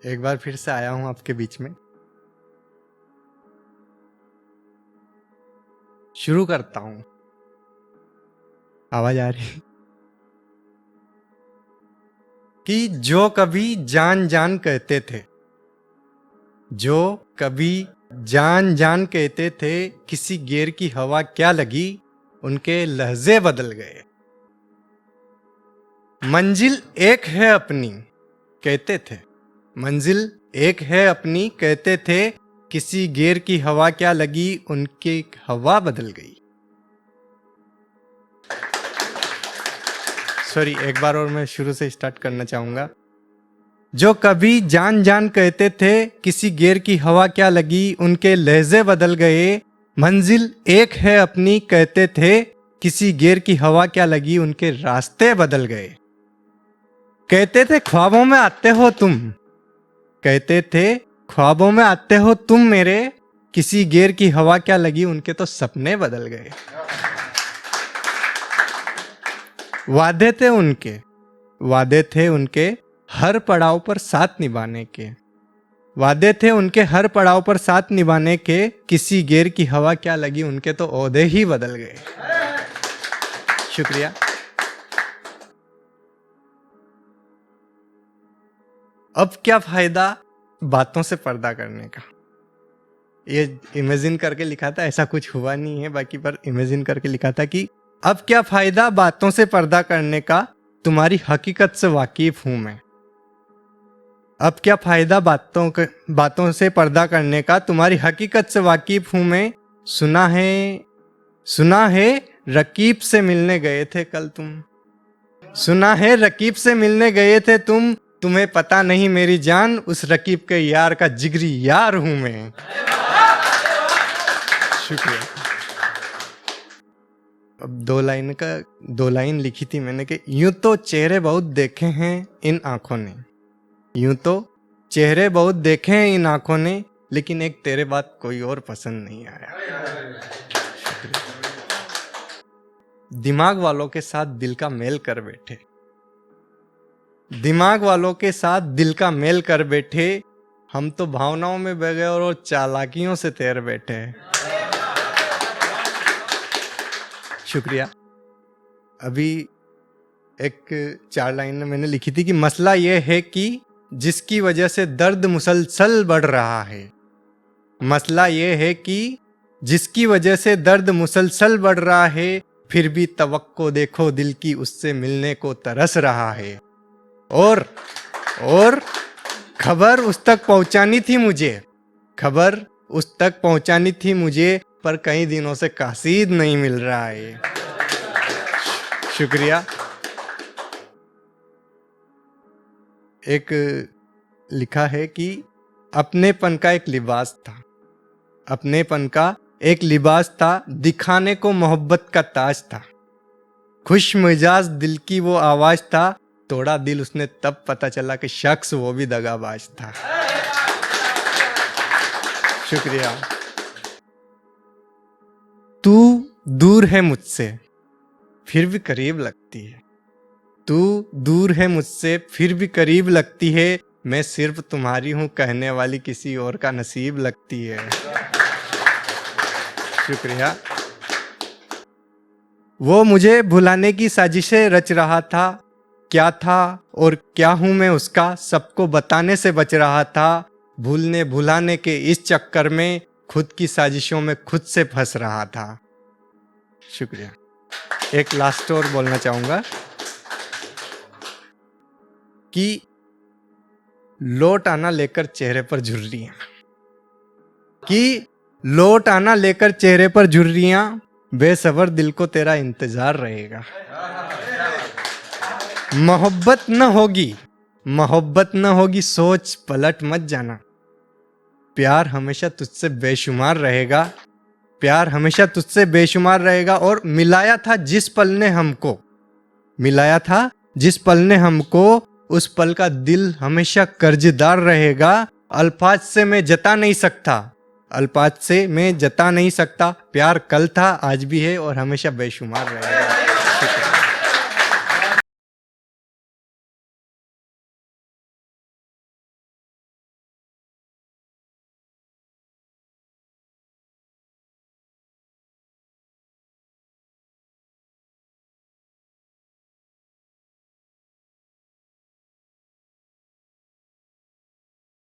एक बार फिर से आया हूं आपके बीच में। शुरू करता हूं। आवाज आ रही? कि जो कभी जान जान कहते थे, जो कभी जान जान कहते थे, किसी गेर की हवा क्या लगी, उनके लहजे बदल गए। मंजिल एक है अपनी कहते थे, मंजिल एक है अपनी कहते थे, किसी गेर की हवा क्या लगी, उनकी हवा बदल गई। सॉरी, एक बार और मैं शुरू से स्टार्ट करना चाहूंगा। जो कभी जान जान कहते थे, किसी गेर की हवा क्या लगी, उनके लहजे बदल गए। मंजिल एक है अपनी कहते थे, किसी गेर की हवा क्या लगी, उनके रास्ते बदल गए। कहते थे ख्वाबों में आते हो तुम, कहते थे ख्वाबों में आते हो तुम मेरे, किसी गेर की हवा क्या लगी, उनके तो सपने बदल गए। वादे थे उनके, वादे थे उनके हर पड़ाव पर साथ निभाने के, वादे थे उनके हर पड़ाव पर साथ निभाने के, किसी गेर की हवा क्या लगी, उनके तो ओहदे ही बदल गए। शुक्रिया। अब क्या फायदा बातों से पर्दा करने का। ये इमेजिन करके लिखा था, ऐसा कुछ हुआ नहीं है बाकी, पर इमेजिन करके लिखा था कि अब क्या फायदा बातों से पर्दा करने का, तुम्हारी हकीकत से वाकिफ हूं मैं। अब क्या फायदा बातों से पर्दा करने का, तुम्हारी हकीकत से वाकिफ हूं मैं। सुना है रकीब से मिलने गए थे कल तुम, सुना है रकीब से मिलने गए थे तुम, तुम्हें पता नहीं मेरी जान, उस रकीब के यार का जिगरी यार हूं मैं। शुक्रिया। अब दो लाइन लिखी थी मैंने कि यूं तो चेहरे बहुत देखे हैं इन आंखों ने, यूं तो चेहरे बहुत देखे हैं इन आंखों ने, लेकिन एक तेरे बात कोई और पसंद नहीं आया। दिमाग वालों के साथ दिल का मेल कर बैठे, दिमाग वालों के साथ दिल का मेल कर बैठे, हम तो भावनाओं में बह गए और चालाकियों से तैर बैठे। शुक्रिया। अभी एक 4 लाइन मैंने लिखी थी कि मसला यह है कि जिसकी वजह से दर्द मुसलसल बढ़ रहा है, मसला यह है कि जिसकी वजह से दर्द मुसलसल बढ़ रहा है, फिर भी तवक्को देखो दिल की, उससे मिलने को तरस रहा है। और खबर उस तक पहुंचानी थी मुझे, खबर उस तक पहुंचानी थी मुझे, पर कई दिनों से कासीद नहीं मिल रहा है। शुक्रिया। एक लिखा है कि अपनेपन का एक लिबास था, अपनेपन का एक लिबास था, दिखाने को मोहब्बत का ताज था, खुश मिजाज दिल की वो आवाज था, तोड़ा दिल उसने तब पता चला कि शख्स वो भी दगाबाज था। शुक्रिया। तू दूर है मुझसे फिर भी करीब लगती है, तू दूर है मुझसे फिर भी करीब लगती है, मैं सिर्फ तुम्हारी हूं कहने वाली किसी और का नसीब लगती है। शुक्रिया। वो मुझे भुलाने की साजिशें रच रहा था, क्या था और क्या हूं मैं उसका, सबको बताने से बच रहा था, भूलने भुलाने के इस चक्कर में खुद की साजिशों में खुद से फंस रहा था। शुक्रिया। एक लास्ट और बोलना चाहूंगा कि लौट आना लेकर चेहरे पर झुर्रियां, कि लौट आना लेकर चेहरे पर झुर्रियां, बेसब्र दिल को तेरा इंतजार रहेगा। मोहब्बत न होगी, मोहब्बत न होगी, सोच पलट मत जाना, प्यार हमेशा तुझसे बेशुमार रहेगा, प्यार हमेशा तुझसे बेशुमार रहेगा। और मिलाया था जिस पल ने हमको, मिलाया था जिस पल ने हमको, उस पल का दिल हमेशा कर्जदार रहेगा। अल्फाज से मैं जता नहीं सकता, अल्फाज से मैं जता नहीं सकता, प्यार कल था आज भी है और हमेशा बेशुमार रहेगा।